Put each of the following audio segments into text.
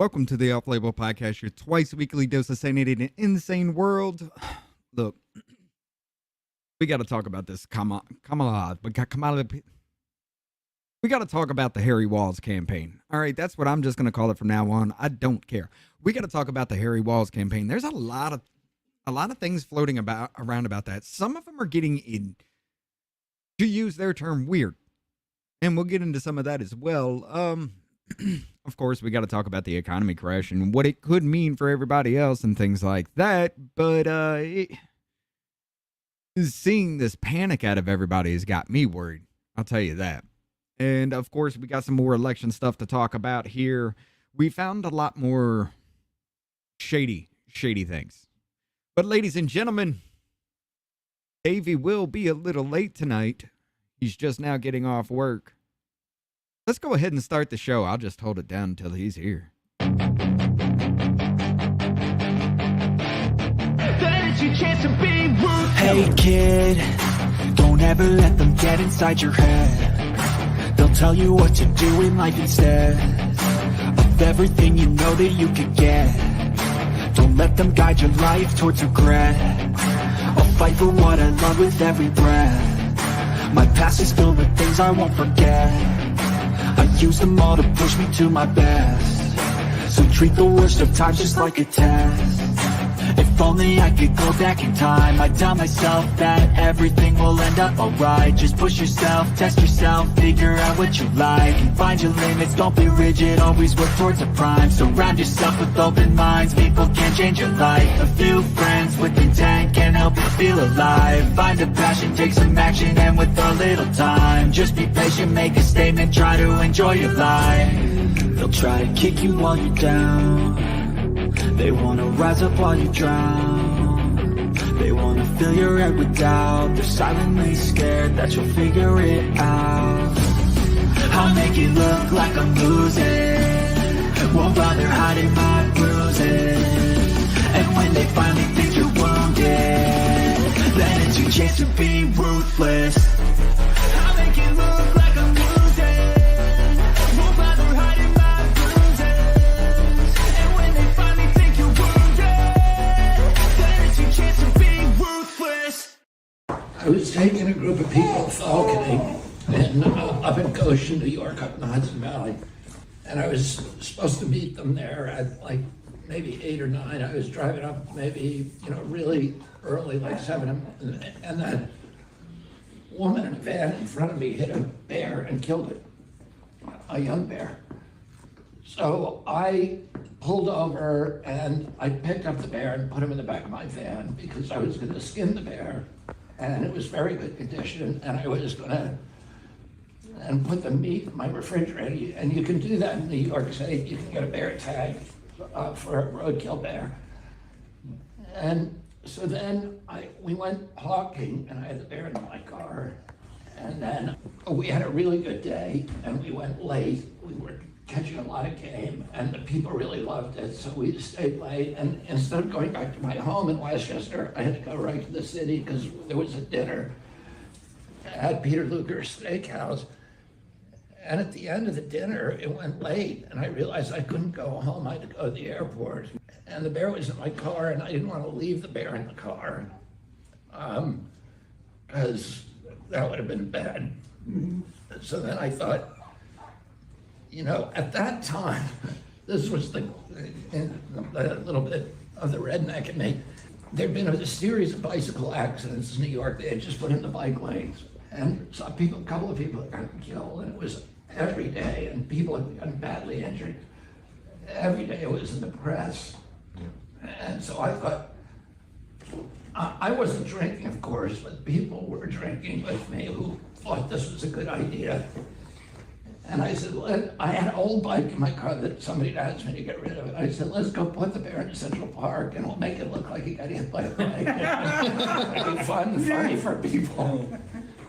Welcome to the Off Label Podcast, your twice weekly dose of sanity in an insane world. Look, we got to talk about this. Kamala. We got to talk about the Harry Walls campaign. All right, that's what I'm just going to call it from now on. I don't care. We got to talk about the Harry Walls campaign. There's a lot of things floating around about that. Some of them are getting in, to use their term, weird, and we'll get into some of that as well. Of course, we got to talk about the economy crash and what it could mean for everybody else and things like that. But seeing this panic out of everybody has got me worried. I'll tell you that. And of course, we got some more election stuff to talk about here. We found a lot more shady things. But ladies and gentlemen, Davey will be a little late tonight. He's just now getting off work. Let's go ahead and start the show. I'll just hold it down until he's here. Hey kid, don't ever let them get inside your head. They'll tell you what to do in life instead of everything you know that you could get. Don't let them guide your life towards regret. I'll fight for what I love with every breath. My past is filled with things I won't forget. I use them all to push me to my best. So treat the worst of times just like a test. If only I could go back in time, I'd tell myself that everything will end up alright. Just push yourself, test yourself, figure out what you like, and find your limits, don't be rigid, always work towards a prime. Surround yourself with open minds, people can change your life. A few friends with intent can help you feel alive. Find a passion, take some action, and with a little time, just be patient, make a statement, try to enjoy your life. They'll try to kick you while you're down. They wanna rise up while you drown. They wanna fill your head with doubt. They're silently scared that you'll figure it out. I'll make it look like I'm losing, won't bother hiding my bruises. And when they finally think you're wounded, then it's your chance to be ruthless. I'll make it look like I'm losing, won't bother hiding my bruises. And when they finally think you're wounded, then it's your chance to be ruthless. I was taking a group of people falconing up in Goshen, New York, up in the Hudson Valley. And I was supposed to meet them there at like maybe 8 or 9. I was driving up maybe, really early, like 7. And that woman in a van in front of me hit a bear and killed it, a young bear. So I pulled over and I picked up the bear and put him in the back of my van because I was going to skin the bear. And it was very good condition, and I was going to put the meat in my refrigerator. And you can do that in New York City. You can get a bear tag for a roadkill bear. And so then we went hawking, and I had the bear in my car. And then we had a really good day, and we went late. We were catching a lot of game, and the people really loved it, so we stayed late. And instead of going back to my home in Westchester, I had to go right to the city because there was a dinner at Peter Luger's Steakhouse. And at the end of the dinner, it went late, and I realized I couldn't go home. I had to go to the airport. And the bear was in my car, and I didn't want to leave the bear in the car because that would have been bad. So then I thought, at that time, this was a little bit of the redneck in me. There'd been a series of bicycle accidents in New York. They had just put in the bike lanes, and a couple of people had gotten killed, and it was every day, and people had gotten badly injured. Every day it was in the press. And so I thought, I wasn't drinking, of course, but people were drinking with me who thought this was a good idea. And I said, I had an old bike in my car that somebody had asked me to get rid of it. I said, let's go put the bear in Central Park and we'll make it look like he got hit by a bike. It'll be funny for people.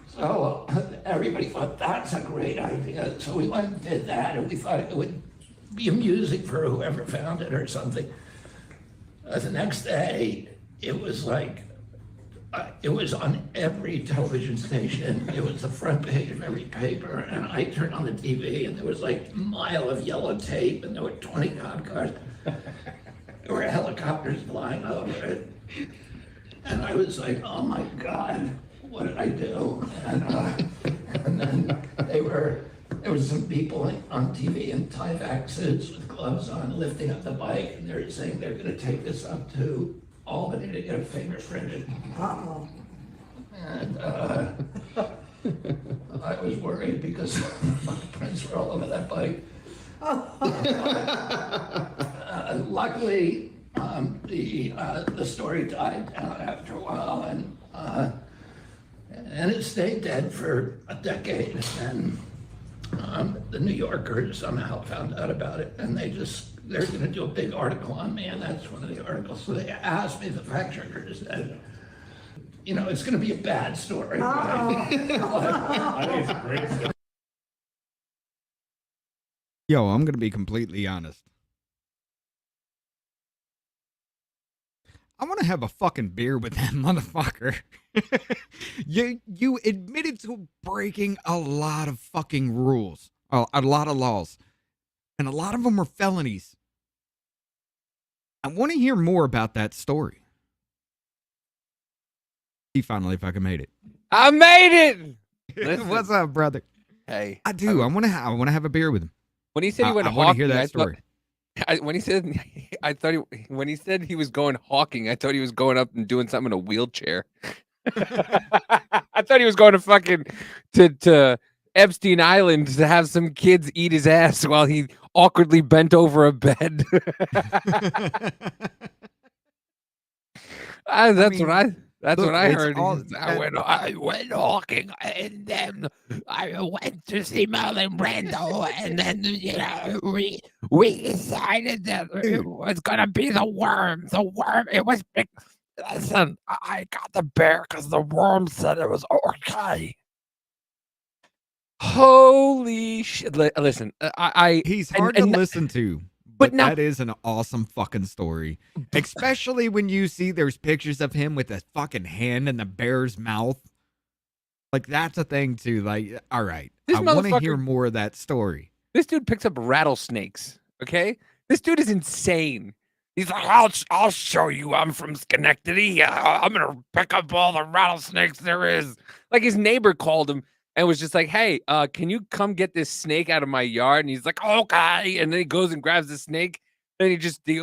So everybody thought that's a great idea. So we went and did that, and we thought it would be amusing for whoever found it or something. The next day, it was like It was on every television station. It was the front page of every paper. And I turned on the TV, and there was like a mile of yellow tape, and there were 20 cop cars. There were helicopters flying over it. And I was like, oh my God, what did I do? And then there was some people on TV in Tyvek suits with gloves on, lifting up the bike, and they're saying they're gonna take this up to Albany to get a finger printed. And I was worried because my prints were all over that bike. Luckily, the story died down after a while, and it stayed dead for a decade. And the New Yorker somehow found out about it, and they're going to do a big article on me, and that's one of the articles. So they asked me, the fact checker said, you know, it's going to be a bad story. I think it's a great story. Yo, I'm gonna be completely honest. I want to have a fucking beer with that motherfucker. You admitted to breaking a lot of fucking rules, a lot of laws, and a lot of them were felonies. I want to hear more about that story. He finally fucking made it. I made it. Listen. What's up, brother? Hey, I do. I want to have a beer with him. when he said he went I want to hawking, hear that I thought, story. when he said, when he said he was going hawking, I thought he was going up and doing something in a wheelchair. I thought he was going to fucking to Epstein Island to have some kids eat his ass while he awkwardly bent over a bed. That's what I heard. I went hawking, and then I went to see Marlon Brando, and then we decided that it was gonna be the worm. The worm. It was big. Listen, I got the bear because the worm said it was okay. Holy shit! Listen, He's hard to listen to. But But now- that is an awesome fucking story. Especially when you see there's pictures of him with a fucking hand in the bear's mouth. Like, that's a thing, too. Like, all right. This I want to motherfucker- hear more of that story. This dude picks up rattlesnakes. Okay, this dude is insane. He's like, I'll show you. I'm from Schenectady. I'm gonna pick up all the rattlesnakes there is. Like, his neighbor called him and was just like, hey, can you come get this snake out of my yard? And he's like, okay. And then he goes and grabs the snake. And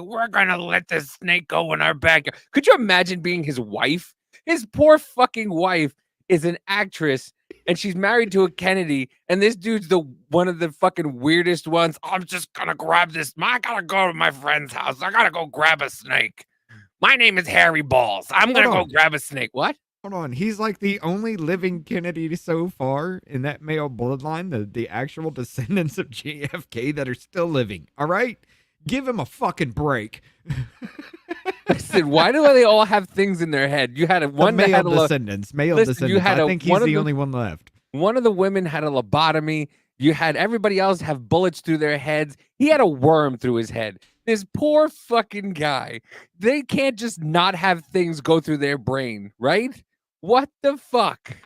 we're gonna let this snake go in our backyard. Could you imagine being his wife? His poor fucking wife is an actress, and she's married to a Kennedy, and this dude's one of the fucking weirdest ones. I'm just gonna grab this. I gotta go to my friend's house. I gotta go grab a snake. My name is Harry Balls. I'm gonna go grab a snake. What? Hold on. He's like the only living Kennedy so far in that male bloodline, the actual descendants of JFK that are still living. All right? Give him a fucking break. Listen, why do they all have things in their head? You had one male that had descendants. Male Listen, descendants. you had I think he's one of the the- only one left. One of the women had a lobotomy. You had everybody else have bullets through their heads. He had a worm through his head. This poor fucking guy. They can't just not have things go through their brain, right? What the fuck?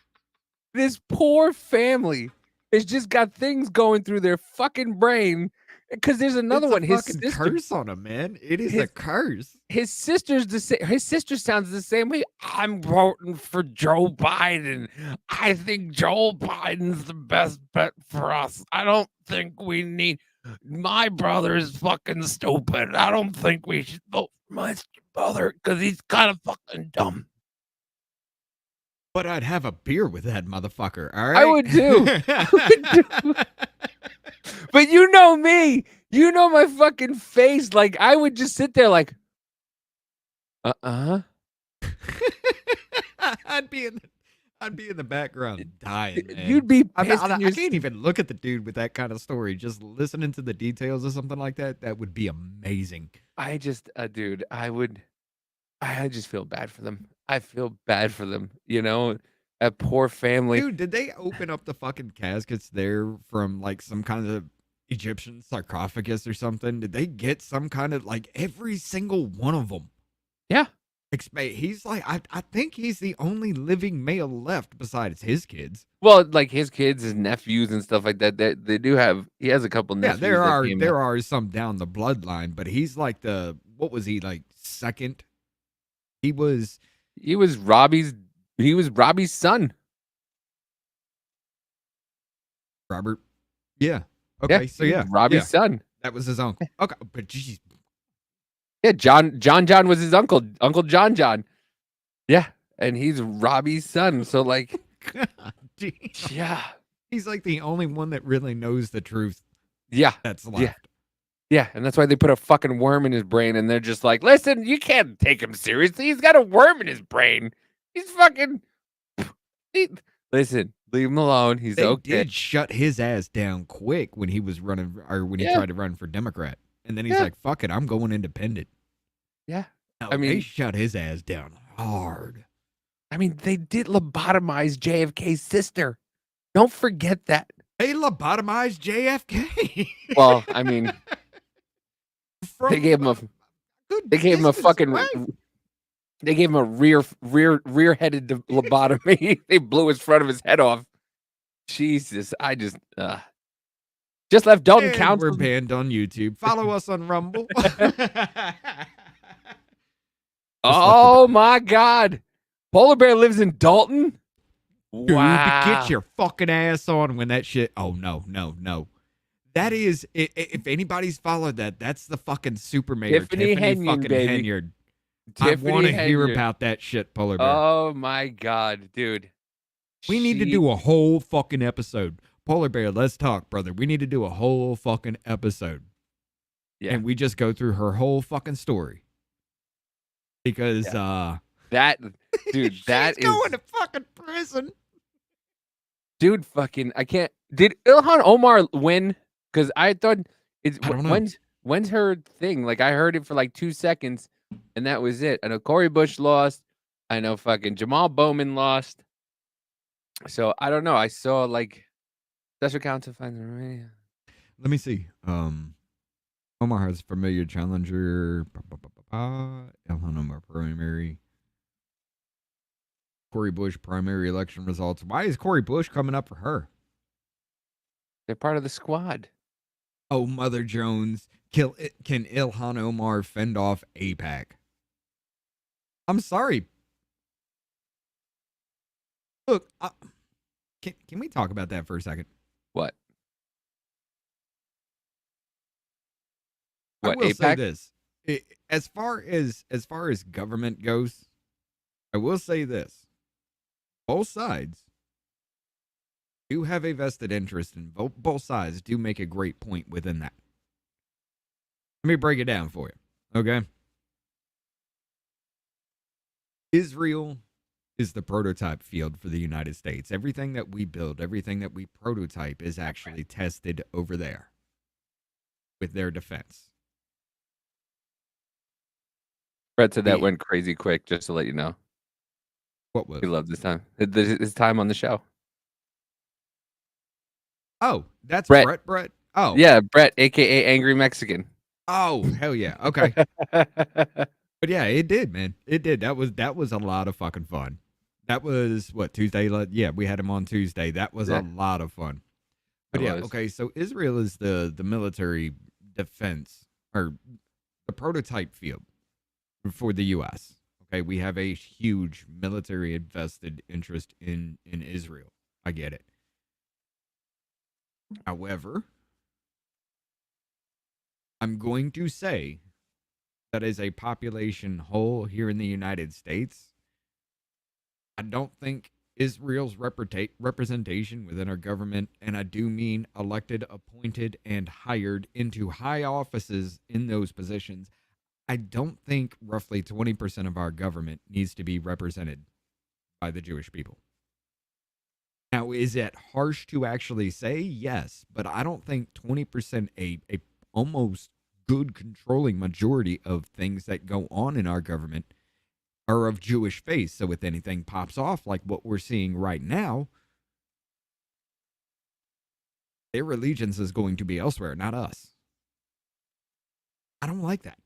This poor family has just got things going through their fucking brain. Because there's another It's one. a His fucking sister, curse on him, man. It is a curse. his sister's the same. His sister sounds the same way. I'm voting for Joe Biden. I think Joe Biden's the best bet for us. I don't think we need. My brother is fucking stupid. I don't think we should vote for my brother because he's kind of fucking dumb. But I'd have a beer with that motherfucker, all right? I would too. I would too. But you know me. You know my fucking face. Like, I would just sit there like, I'd be in the background dying, man. You'd be I pissing your- can't even look at the dude with that kind of story. Just listening to the details or something like that, that would be amazing. I just, dude, I just feel bad for them. I feel bad for them. You know, that poor family. Dude, did they open up the fucking caskets there from like some kind of Egyptian sarcophagus or something? Did they get some kind of like every single one of them? Yeah. He's like, I think he's the only living male left besides his kids. Well, like his kids, his nephews, and stuff like that. They do have. He has a couple Yeah, nephews that came out. there are some down the bloodline, but he's like what was he like second? He was He was Robbie's. He was Robbie's son. Robert. Yeah. Yeah, Okay. So he yeah, was Robbie's son. that was his uncle. Okay, but geez, Yeah, John was his uncle. Uncle John. Yeah, and he's Robbie's son. So like, God, damn. yeah, He's like the only one that really knows the truth yeah, that's yeah. left. Yeah, and that's why they put a fucking worm in his brain, and they're just like, listen, you can't take him seriously. He's got a worm in his brain. He's fucking. Listen, leave him alone. He's They okay. did shut his ass down quick when he was running, or when he Yeah. tried to run for Democrat, and then he's Yeah. like, "Fuck it, I'm going independent." Yeah, No, I mean- they shut his ass down hard. I mean, they did lobotomize JFK's sister. Don't forget that. They lobotomized JFK. Well, I mean, From they gave him a. good They gave him a distance fucking. away. They gave him a rear-headed lobotomy. They blew his front of his head off. Jesus, I just left Dalton And Council. we're banned on YouTube. Follow us on Rumble. Oh my God, Polar Bear lives in Dalton. Dude, Wow. get your fucking ass on when that shit. Oh no. That is, if anybody's followed that, that's the fucking super mayor, Tiffany Henyard, fucking baby. Henyard. Tiffany I want to hear Henyard. about that shit, Polar Bear. Oh my God, dude. We need to do a whole fucking episode. Polar Bear, let's talk, brother. We need to do a whole fucking episode. Yeah. And we just go through her whole fucking story. Because that dude. That she's is going to fucking prison. dude. Fucking, I can't. Did Ilhan Omar win? Because I thought it's I don't know. when's her thing? Like I heard it for like 2 seconds, and that was it. I know Cory Bush lost. I know fucking Jamal Bowman lost. So I don't know. I saw like special counsel finds the Romania. Let me see. Omar has familiar challenger. Ilhan Omar primary. Cory Bush primary election results. Why is Cory Bush coming up for her? They're part of the squad. Oh, Mother Jones. Can Ilhan Omar fend off AIPAC? I'm sorry. Look, can we talk about that for a second? What? I What? will say AIPAC? this. As far as government goes, I will say this. Both sides do have a vested interest in both sides do make a great point within that. Let me break it down for you. Okay. Israel is the prototype field for the United States. Everything that we build, everything that we prototype is actually tested over there with their defense. Brett said that Yeah. went crazy quick. Just to let you know, What was? he loved this time. His time on the show. Oh, that's Brett. Brett. Oh, Yeah, Brett, aka Angry Mexican. Oh, hell yeah. Okay. But yeah, it did, man. It did. That was a lot of fucking fun. That was what, Tuesday? Yeah, we had him on Tuesday. That was a lot of fun. But It yeah, was. okay. So Israel is the military defense, or the prototype field for the U.S. Okay, we have a huge military invested interest in Israel. I get it. However, I'm going to say that as a population whole here in the United States, I don't think Israel's representation within our government, and I do mean elected, appointed, and hired into high offices in those positions, I don't think roughly 20% of our government needs to be represented by the Jewish people. Now, is that harsh to actually say? Yes, but I don't think 20%, a almost good controlling majority of things that go on in our government are of Jewish faith. So if anything pops off like what we're seeing right now, their allegiance is going to be elsewhere, not us. I don't like that.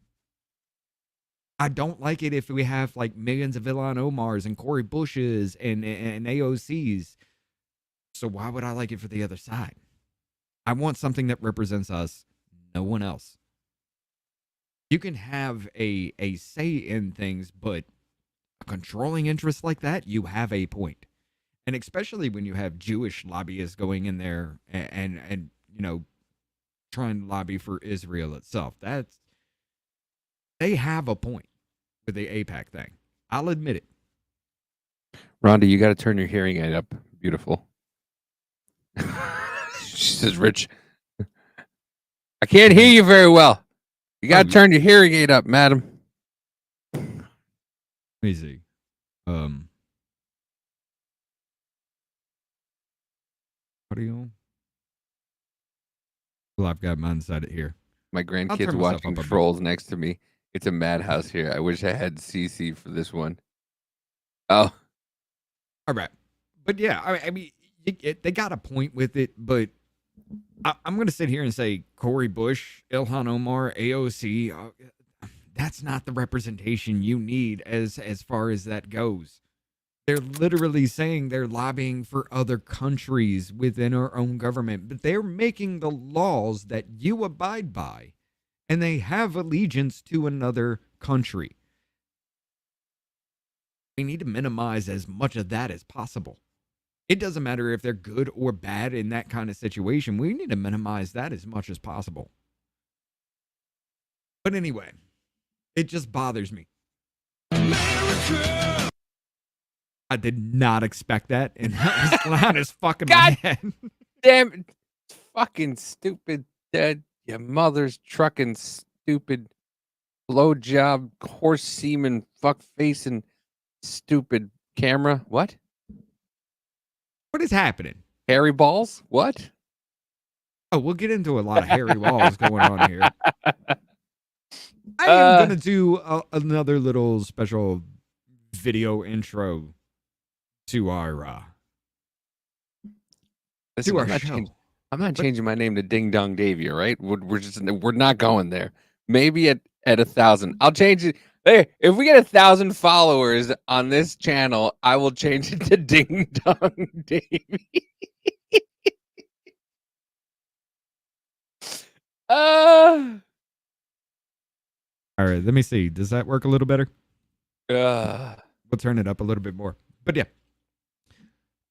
I don't like it if we have like millions of Ilhan Omars and Cory Bushes and AOCs. So why would I like it for the other side? I want something that represents us, no one else. You can have a say in things, but a controlling interest like that, you have a point. And especially when you have Jewish lobbyists going in there and you know, trying to lobby for Israel itself. They have a point with the APAC thing. I'll admit it. Rhonda, you got to turn your hearing aid up. Beautiful. She says, Rich, I can't hear you very well. You got to turn your hearing aid up, madam. Let me see. Audio. Well, I've got mine set it here. My turn grandkids myself watching up a bit. Trolls next to me. It's a madhouse here. I wish I had CC for this one. Oh, All right. But yeah, I mean, they got a point with it, but I'm going to sit here and say Cory Bush, Ilhan Omar, AOC, that's not the representation you need as far as that goes. They're literally saying they're lobbying for other countries within our own government, but they're making the laws that you abide by, and they have allegiance to another country. We need to minimize as much of that as possible. It doesn't matter if they're good or bad in that kind of situation. We need to minimize that as much as possible. But anyway, it just bothers me. America! I did not expect that, and that was loud as fucking my head. damn it. Fucking stupid dead. Your mother's trucking stupid blowjob horse semen fuck facing stupid camera. What? What is happening? Hairy balls? What? Oh, we'll get into a lot of hairy walls going on here. I am going to do another little special video intro to our Listen, show. I'm not changing my name to Ding Dong Davy, all right? We're not going there. Maybe at 1,000. I'll change it. Hey, if we get 1,000 followers on this channel, I will change it to Ding Dong Davy. All right, let me see. Does that work a little better? We'll turn it up a little bit more. But yeah,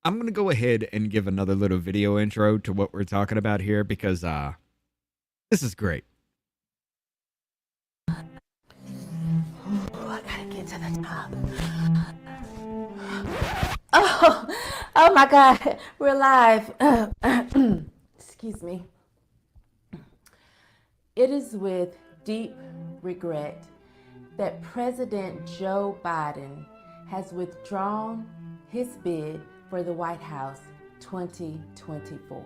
I'm going to go ahead and give another little video intro to what we're talking about here because this is great. I gotta get to the top. Oh my God, we're live. Excuse me. It is with deep regret that President Joe Biden has withdrawn his bid for the White House 2024.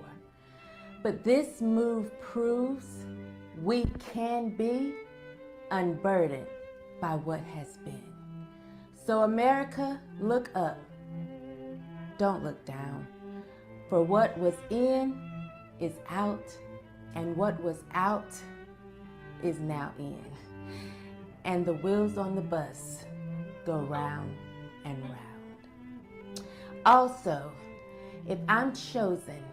But this move proves we can be unburdened by what has been. So America, look up. Don't look down. For what was in is out, and what was out is now in. And the wheels on the bus go round and round. Also, if I'm chosen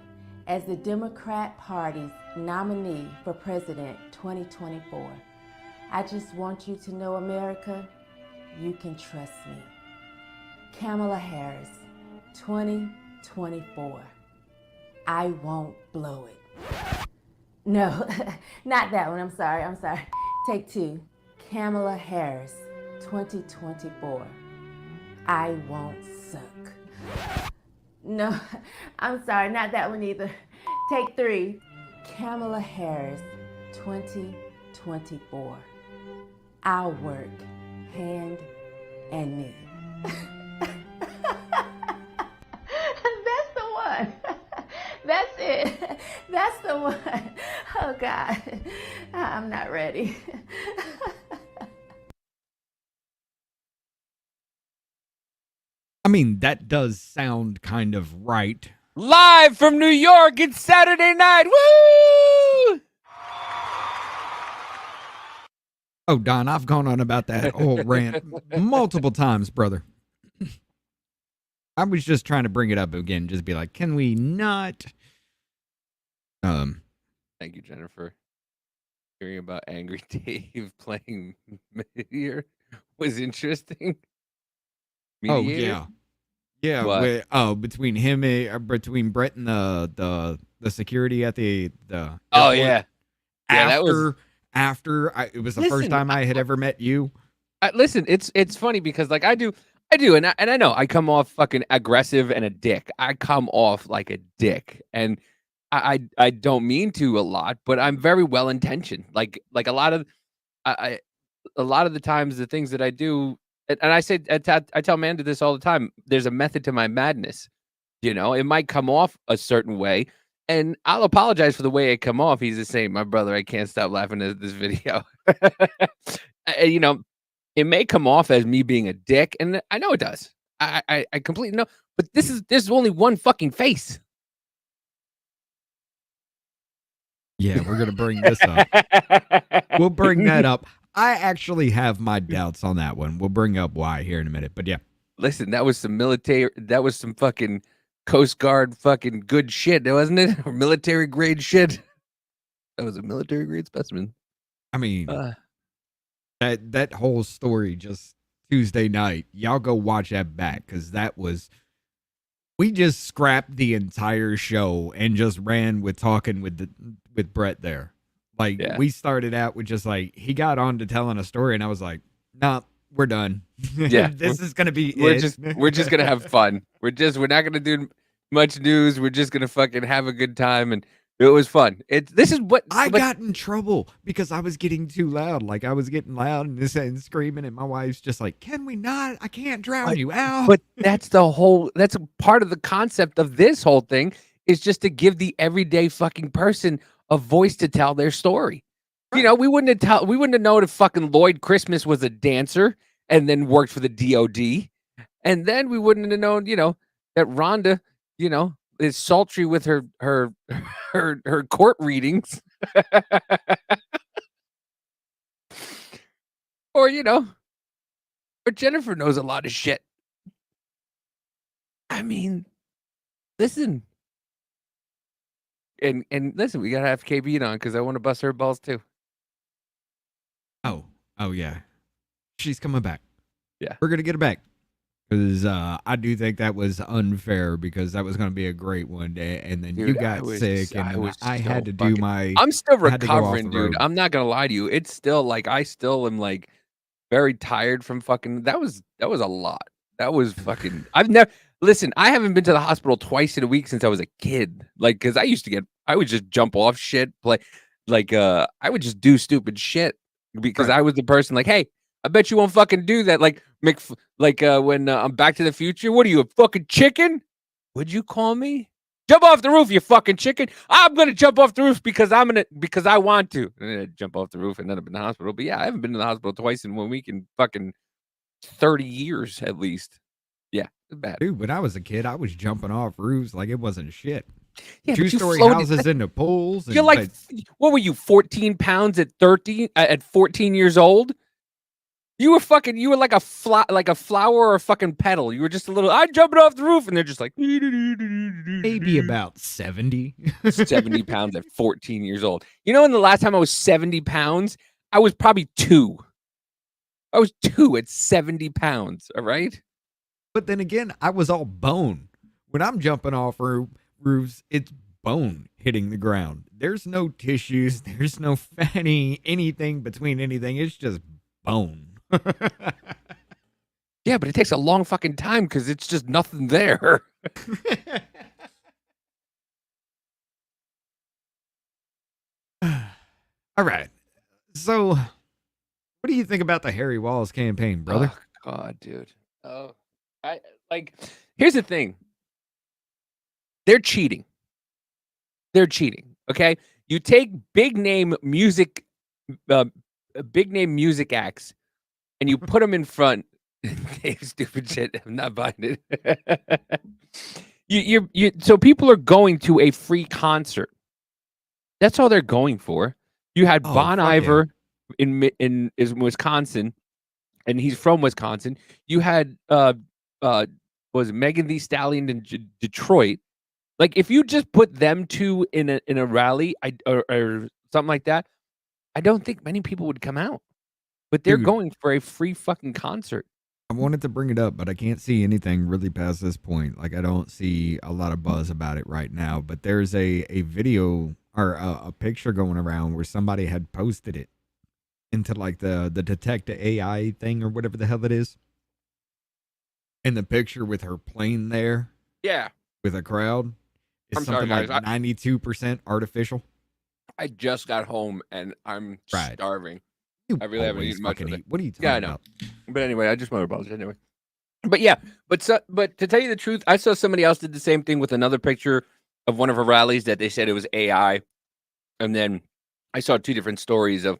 as the Democrat Party's nominee for President 2024, I just want you to know, America, you can trust me. Kamala Harris, 2024. I won't blow it. No, not that one. I'm sorry. Take two. Kamala Harris, 2024. I won't suck. No, I'm sorry. Not that one either. Take three. Kamala Harris, 2024. I'll work hand and knee. That's the one. That's it. That's the one. Oh God, I'm not ready. I mean, that does sound kind of right. Live from New York, it's Saturday night. Woo! Oh, Don, I've gone on about that whole rant multiple times, brother. I was just trying to bring it up again, just be like, can we not? Thank you, Jennifer. Hearing about Angry Dave playing Mediator was interesting. Oh Mediator? yeah. What? Between him, between Brett and the security at the Oh airport. yeah, yeah. That was. It was the first time I had ever met you. Listen, it's funny because like I do, and I know I come off fucking aggressive and a dick. I come off like a dick, and I don't mean to a lot, but I'm very well intentioned. Like a lot of a lot of the times the things that I do, and I say I tell Amanda this all the time. There's a method to my madness. It might come off a certain way, and I'll apologize for the way it come off. He's the same, my brother. I can't stop laughing at this video. It may come off as me being a dick, and I know it does. I completely know. But there's only one fucking face. Yeah, we're gonna bring this up. We'll bring that up. I actually have my doubts on that one. We'll bring up why here in a minute. But yeah. Listen, that was some military. That was some fucking Coast Guard fucking good shit, wasn't it? Or military grade shit. That was a military grade specimen. I mean, that whole story just Tuesday night. Y'all go watch that back because we just scrapped the entire show and just ran with talking with Brett there. Like we started out with just like he got on to telling a story and I was like, nah, we're done. Yeah, this is gonna be we're just gonna have fun. We're not gonna do much news. We're just gonna fucking have a good time, and it was fun. This is what I got in trouble because I was getting too loud. Like I was getting loud and screaming, and my wife's just like, "Can we not? I can't drown you out." But that's a part of the concept of this whole thing is just to give the everyday fucking person a voice to tell their story. Right. We wouldn't have known if fucking Lloyd Christmas was a dancer and then worked for the DOD, and then we wouldn't have known, that Rhonda, is sultry with her court readings, or or Jennifer knows a lot of shit. I mean, listen. And listen, we gotta have KB on because I want to bust her balls too. Oh yeah, she's coming back. Yeah, we're gonna get her back because I do think that was unfair because that was gonna be a great one day, and then you got sick, and I had to do my. I'm still recovering, dude. I'm not gonna lie to you. It's still like I still am like very tired from fucking. That was a lot. That was fucking. I've never. Listen, I haven't been to the hospital twice in a week since I was a kid. Like, because I would just jump off shit, play, like, I would just do stupid shit because I was the person like, hey, I bet you won't fucking do that. Like, when I'm Back to the Future, what are you, a fucking chicken? Would you call me? Jump off the roof, you fucking chicken. I'm gonna jump off the roof because I want to. And then I'd jump off the roof and end up in the hospital. But yeah, I haven't been to the hospital twice in 1 week in fucking 30 years at least. Yeah, it's bad. Dude, when I was a kid, I was jumping off roofs like it wasn't shit. Yeah, 2-story houses into pools. You're like, what were you, 14 pounds at 14 years old? You were like a flower or a fucking petal. You were just a little, I'm jumping off the roof, and they're just like maybe about 70. 70 pounds at 14 years old. In the last time I was 70 pounds, I was probably 2. I was 2 at 70 pounds, all right? But then again, I was all bone. When I'm jumping off roofs, it's bone hitting the ground. There's no tissues. There's no fatty, anything between anything. It's just bone. Yeah, but it takes a long fucking time because it's just nothing there. All right. So, what do you think about the Harry Walls campaign, brother? Oh, God, dude. Oh. Here's the thing. They're cheating. Okay? You take big name music acts and you put them in front. Stupid shit. I'm not buying it. So people are going to a free concert. That's all they're going for. You had Bon Iver. in Wisconsin, and he's from Wisconsin. You had was it Megan Thee Stallion in Detroit. Like if you just put them two in a rally, or something like that, I don't think many people would come out. But they're Dude. going for a free fucking concert. I wanted to bring it up, but I can't see anything really past this point. Like I don't see a lot of buzz about it right now. But there's a video or a picture going around where somebody had posted it into like the detect AI thing or whatever the hell it is. And the picture with her plane there Yeah. with a crowd is I'm sorry, something guys. like 92% artificial. I just got home and I'm Right. starving. You I really haven't always eaten much fucking of it. eat. What are you talking Yeah, I know. about? But anyway, I just want to apologize anyway. But yeah, but to tell you the truth, I saw somebody else did the same thing with another picture of one of her rallies that they said it was AI, and then I saw two different stories of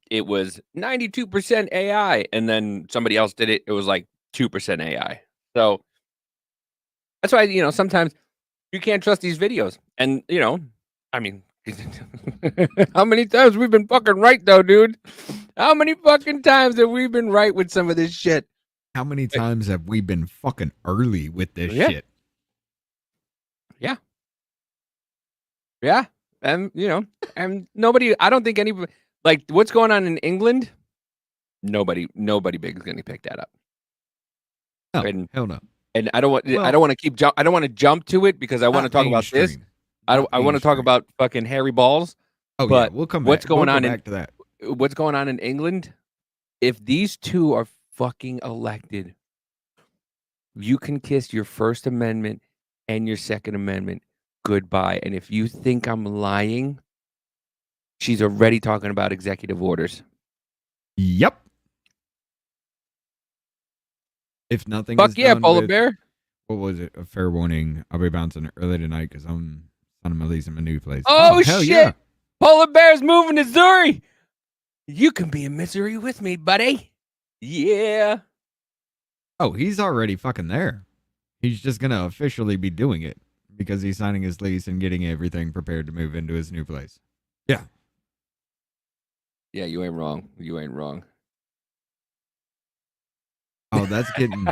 it was 92% AI, and then somebody else did it. It was like 2% AI. So that's why sometimes you can't trust these videos, and I mean. How many times we've been fucking right though, dude? How many fucking times have we been right with some of this shit? How many times have we been fucking early with this Yeah. shit? Yeah. Yeah. And and nobody, I don't think anybody, like what's going on in England, nobody big is gonna pick that up. Oh, And hell no. and I don't want Well, I don't want to jump to it because I want to Not talk about this. mainstream. I Not want to talk mainstream. about fucking hairy balls. Oh but yeah, we'll come what's back. going We'll on go in back to that. what's going on in England? If these two are fucking elected, you can kiss your First Amendment and your Second Amendment goodbye. And if you think I'm lying, she's already talking about executive orders. Yep. If nothing Fuck is yeah, done polar with, bear. what was it? A fair warning. I'll be bouncing early tonight because I'm leasing my new place. Oh, hell shit. yeah. Polar bear's moving to Missouri. You can be in Missouri with me, buddy. Yeah. Oh, he's already fucking there. He's just gonna officially be doing it because he's signing his lease and getting everything prepared to move into his new place. Yeah. Yeah, you ain't wrong. You ain't wrong. Oh, that's getting.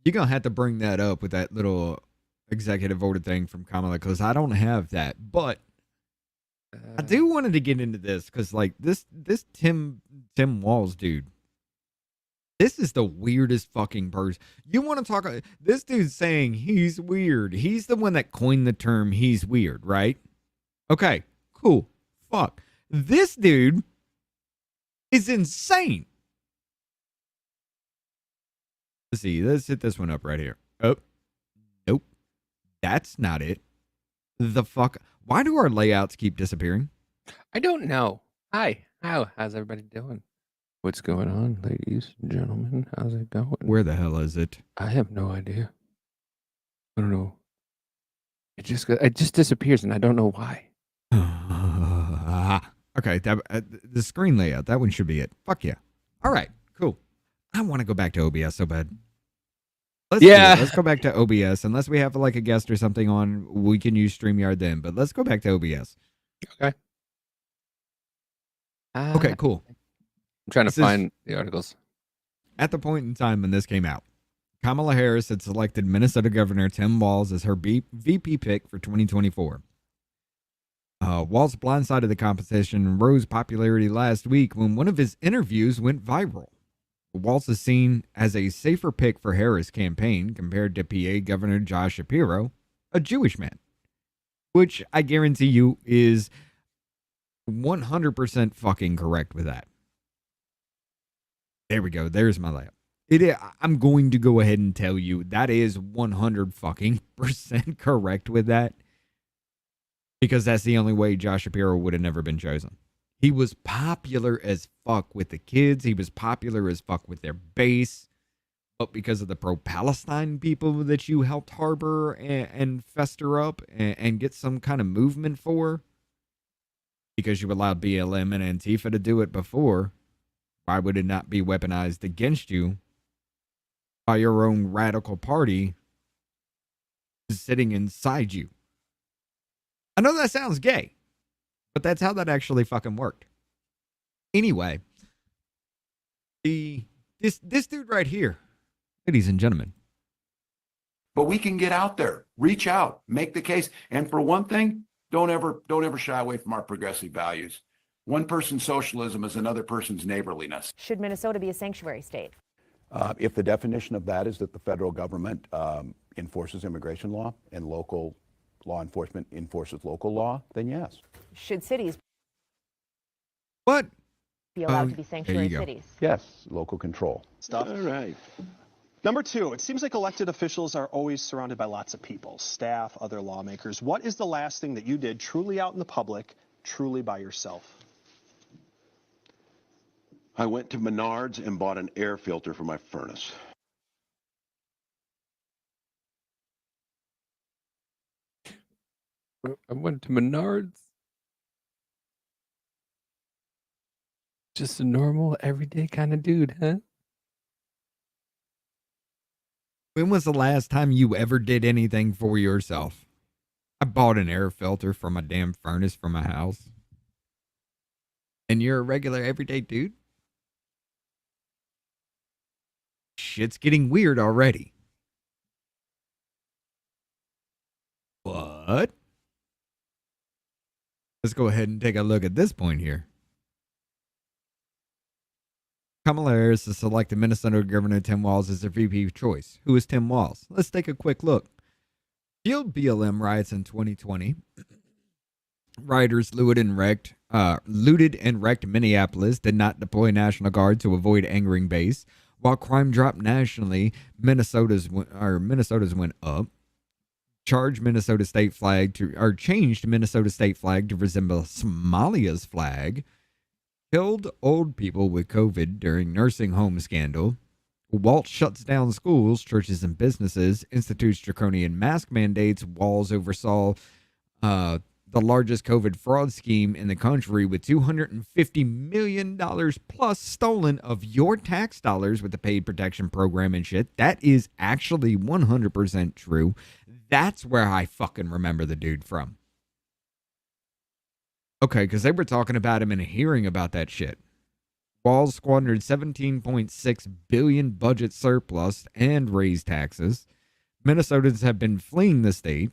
You're gonna have to bring that up with that little executive order thing from Kamala because I don't have that, but I do wanted to get into this because like this Tim Walls dude. This is the weirdest fucking person. You want to talk? This dude's saying he's weird. He's the one that coined the term he's weird, right? Okay, cool. Fuck. This dude is insane. Let's see. Let's hit this one up right here. Oh, nope. That's not it. The fuck? Why do our layouts keep disappearing? I don't know. Hi. How's everybody doing? What's going on, ladies and gentlemen? How's it going? Where the hell is it? I have no idea. I don't know. It just disappears, and I don't know why. Okay, the screen layout. That one should be it. Fuck yeah. All right, cool. I want to go back to OBS so bad. Let's do it. Let's go back to OBS. Unless we have like a guest or something on, we can use StreamYard then. But let's go back to OBS. Okay. Okay, cool. I'm trying to This is- find the articles. At the point in time when this came out, Kamala Harris had selected Minnesota Governor Tim Walz as her VP pick for 2024. Walz blindsided the competition and rose popularity last week when one of his interviews went viral. Walz is seen as a safer pick for Harris' campaign compared to PA Governor Josh Shapiro, a Jewish man, which I guarantee you is 100% fucking correct with that. There we go. There's my layout. I'm going to go ahead and tell you that is 100 fucking percent correct with that. Because that's the only way Josh Shapiro would have never been chosen. He was popular as fuck with the kids. He was popular as fuck with their base. But because of the pro-Palestine people that you helped harbor and fester up and get some kind of movement for, because you allowed BLM and Antifa to do it before, why would it not be weaponized against you by your own radical party sitting inside you? I know that sounds gay, but that's how that actually fucking worked. Anyway, this dude right here, ladies and gentlemen. But we can get out there, reach out, make the case. And for one thing, don't ever shy away from our progressive values. One person's socialism is another person's neighborliness. Should Minnesota be a sanctuary state? If the definition of that is that the federal government enforces immigration law and local law enforcement enforces local law, then yes. Should cities What? be allowed to be There sanctuary you go. cities? Yes, local control. Stuff. All right. Number two, it seems like elected officials are always surrounded by lots of people, staff, other lawmakers. What is the last thing that you did truly out in the public, truly by yourself? I went to Menards and bought an air filter for my furnace. I went to Menards. Just a normal, everyday kind of dude, huh? When was the last time you ever did anything for yourself? I bought an air filter for my damn furnace for my house. And you're a regular everyday dude? Shit's getting weird already. What? Let's go ahead and take a look at this point here. Kamala Harris has selected Minnesota Governor Tim Walz as their VP of choice. Who is Tim Walz? Let's take a quick look. Fueled BLM riots in 2020. Rioters looted and wrecked Minneapolis, did not deploy National Guard to avoid angering base. While crime dropped nationally, Minnesota's went up. Changed Minnesota state flag to resemble Somalia's flag. Killed old people with COVID during nursing home scandal. Walz shuts down schools, churches, and businesses. Institutes draconian mask mandates. Walz oversaw the largest COVID fraud scheme in the country with $250 million plus stolen of your tax dollars with the paid protection program and shit. That is actually 100% true. That's where I fucking remember the dude from. Okay, because they were talking about him in a hearing about that shit. Walz squandered $17.6 billion budget surplus and raised taxes. Minnesotans have been fleeing the state.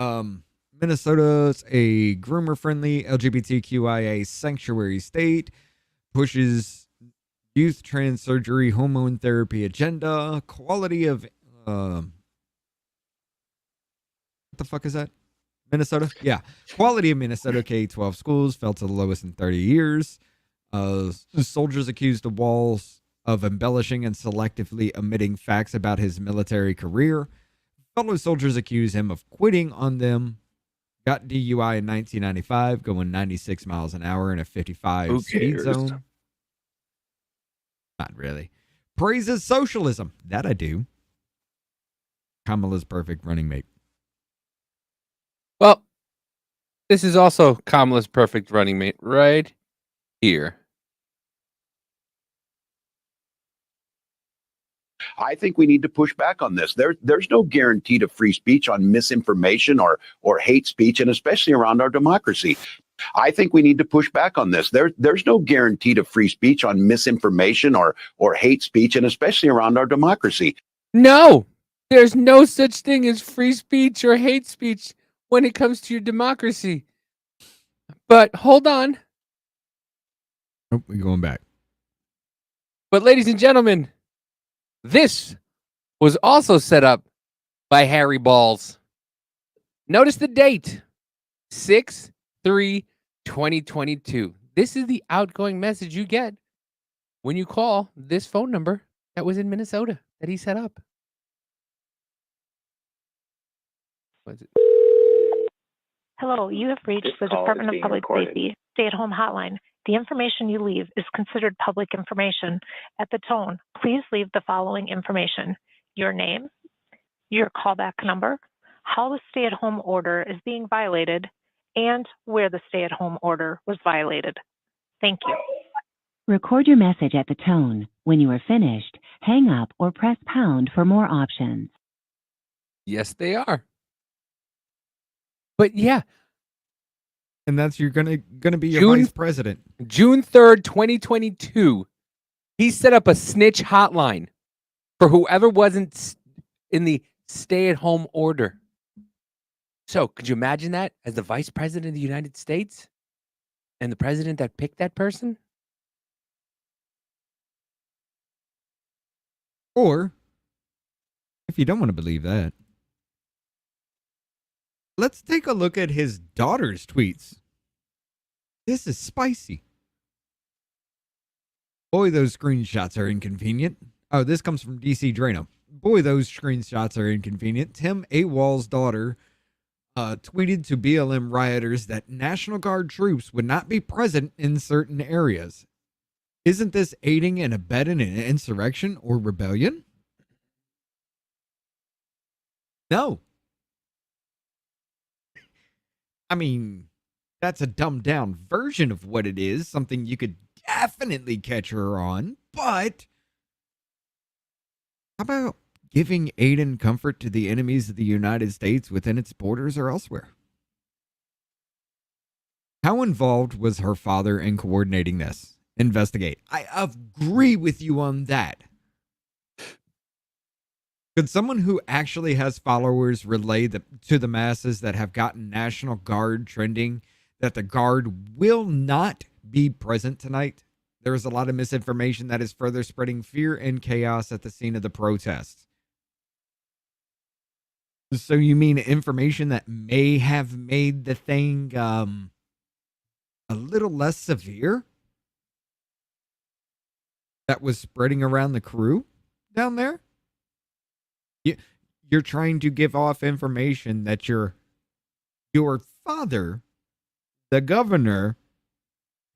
Minnesota's a groomer-friendly LGBTQIA sanctuary state. Pushes youth trans surgery, hormone therapy agenda. Quality of... what the fuck is that? Minnesota? Yeah. Quality of Minnesota K-12 schools fell to the lowest in 30 years. Soldiers accused of Walz of embellishing and selectively omitting facts about his military career. Fellow soldiers accuse him of quitting on them. Got DUI in 1995, going 96 miles an hour in a 55 speed zone. Not really. Praises socialism. That I do. Kamala's perfect running mate. Well, this is also Kamala's perfect running mate right here. I think we need to push back on this. There's no guarantee to free speech on misinformation or hate speech, and especially around our democracy. I think we need to push back on this. There's no guarantee to free speech on misinformation or hate speech, and especially around our democracy. No, there's no such thing as free speech or hate speech when it comes to your democracy. But hold on. Oh, we're going back. But ladies and gentlemen, this was also set up by Harry Balls. Notice the date, 6/3/2022. This is the outgoing message you get when you call this phone number that was in Minnesota that he set up. What is it? Hello, you have reached the Department of Public Safety stay-at-home hotline. The information you leave is considered public information. At the tone, please leave the following information: your name, your callback number, how the stay-at-home order is being violated, and where the stay-at-home order was violated. Thank you. Record your message at the tone. When you are finished, hang up or press pound for more options. Yes, they are. But yeah, and that's you're gonna be your June- vice president. June 3rd, 2022, he set up a snitch hotline for whoever wasn't in the stay-at-home order. So, could you imagine that as the vice president of the United States and the president that picked that person? Or, if you don't want to believe that, let's take a look at his daughter's tweets. This is spicy. Boy, those screenshots are inconvenient. Oh, this comes from DC Drano. Boy, those screenshots are inconvenient. Tim AWOL's daughter tweeted to BLM rioters that National Guard troops would not be present in certain areas. Isn't this aiding and abetting an insurrection or rebellion? No. I mean, that's a dumbed down version of what it is, something you could definitely catch her on, but how about giving aid and comfort to the enemies of the United States within its borders or elsewhere? How involved was her father in coordinating this? Investigate. I agree with you on that. Could someone who actually has followers relay to the masses that have gotten National Guard trending that the Guard will not be present tonight? There is a lot of misinformation that is further spreading fear and chaos at the scene of the protests. So you mean information that may have made the thing a little less severe? That was spreading around the crew down there? You're trying to give off information that your father, the governor,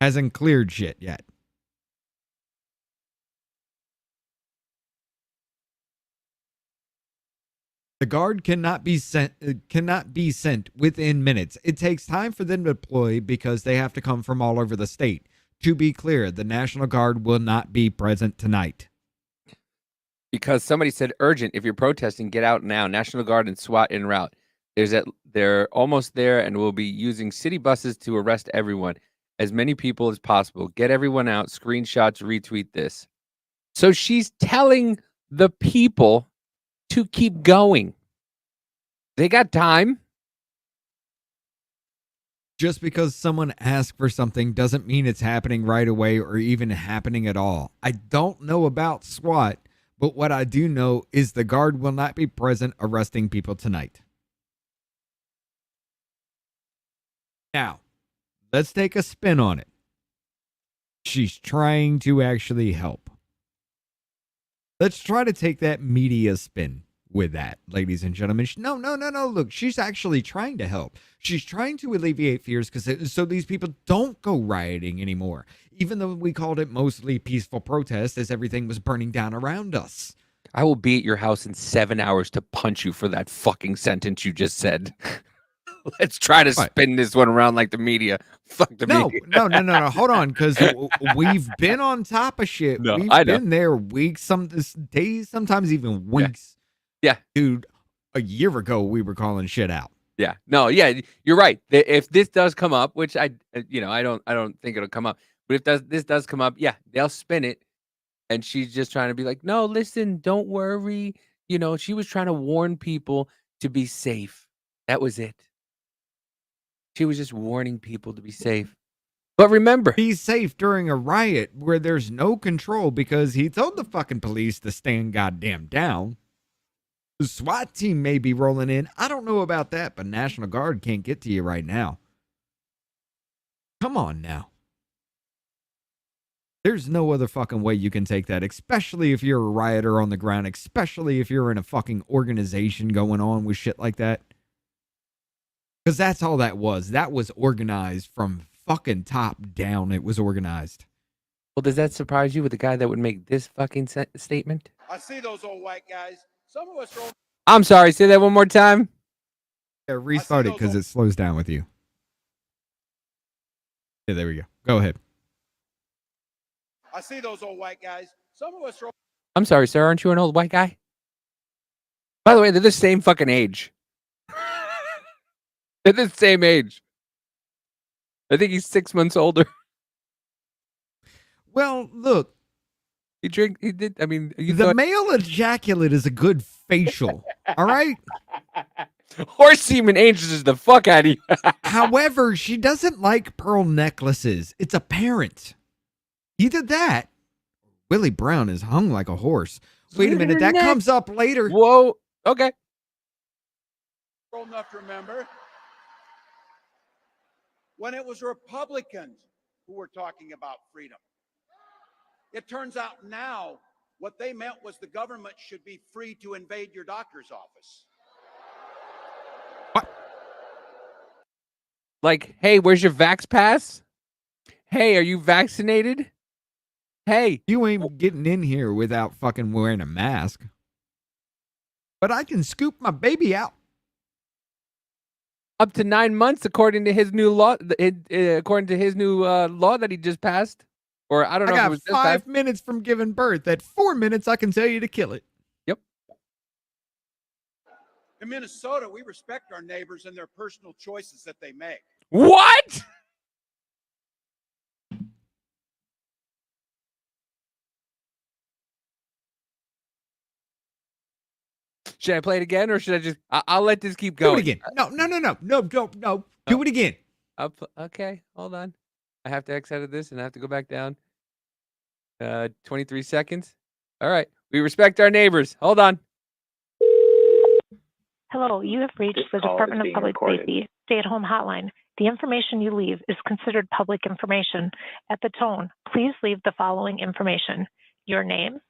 hasn't cleared shit yet. The Guard cannot be sent within minutes. It takes time for them to deploy because they have to come from all over the state. To be clear, the National Guard will not be present tonight. Because somebody said urgent. If you're protesting, get out now. National Guard and SWAT en route. They're almost there and will be using city buses to arrest everyone. As many people as possible. Get everyone out. Screenshots, retweet this. So she's telling the people to keep going. They got time. Just because someone asks for something doesn't mean it's happening right away or even happening at all. I don't know about SWAT, but what I do know is the Guard will not be present arresting people tonight. Now, let's take a spin on it. She's trying to actually help. Let's try to take that media spin with that, ladies and gentlemen. No. Look, she's actually trying to help. She's trying to alleviate fears so these people don't go rioting anymore. Even though we called it mostly peaceful protest as everything was burning down around us. I will be at your house in 7 hours to punch you for that fucking sentence you just said. Let's try to spin this one around like the media. Fuck the media. No. Hold on, because we've been on top of shit. No, We've I know. been there weeks, some days, sometimes even weeks. Yeah. Dude, a year ago, we were calling shit out. Yeah. No, yeah, you're right. If this does come up, which I don't think it'll come up, but if this does come up, yeah, they'll spin it. And she's just trying to be like, no, listen, don't worry. She was trying to warn people to be safe. That was it. She was just warning people to be safe. But remember, be safe during a riot where there's no control because he told the fucking police to stand goddamn down. The SWAT team may be rolling in. I don't know about that, but National Guard can't get to you right now. Come on now. There's no other fucking way you can take that, especially if you're a rioter on the ground, especially if you're in a fucking organization going on with shit like that. Because that's all that was. That was organized from fucking top down. It was organized. Well, does that surprise you with the guy that would make this fucking statement? I see those old white guys. Some of us are. I'm sorry. Say that one more time. Yeah, restart it because it slows down with you. Yeah, there we go. Go ahead. I see those old white guys. Some of us are. I'm sorry, sir. Aren't you an old white guy? By the way, they're the same fucking age. They're the same age. I think he's 6 months older. Well, look. He did. I mean, The male ejaculate is a good facial. All right. Horse semen ages the fuck out of you. However, she doesn't like pearl necklaces. It's apparent. Either that, Willie Brown is hung like a horse. Wait a minute, that comes up later. Whoa. Okay. Old enough to remember when it was Republicans who were talking about freedom. It turns out now what they meant was the government should be free to invade your doctor's office. Like, hey, where's your vax pass? Hey, are you vaccinated? Hey. You ain't getting in here without fucking wearing a mask. But I can scoop my baby out. Up to 9 months, according to his new law. According to his new law that he just passed, or I don't know. I got if it was just 5 minutes from giving birth. At 4 minutes, I can tell you to kill it. Yep. In Minnesota, we respect our neighbors and their personal choices that they make. What? Should I play it again, or should I just? I'll let this keep going. Do it again. No. Do it again. Okay, hold on. I have to exit this, and I have to go back down. 23 seconds. All right. We respect our neighbors. Hold on. Hello, you have reached the Department of Public Safety stay-at-home hotline. The information you leave is considered public information. At the tone, please leave the following information: your name,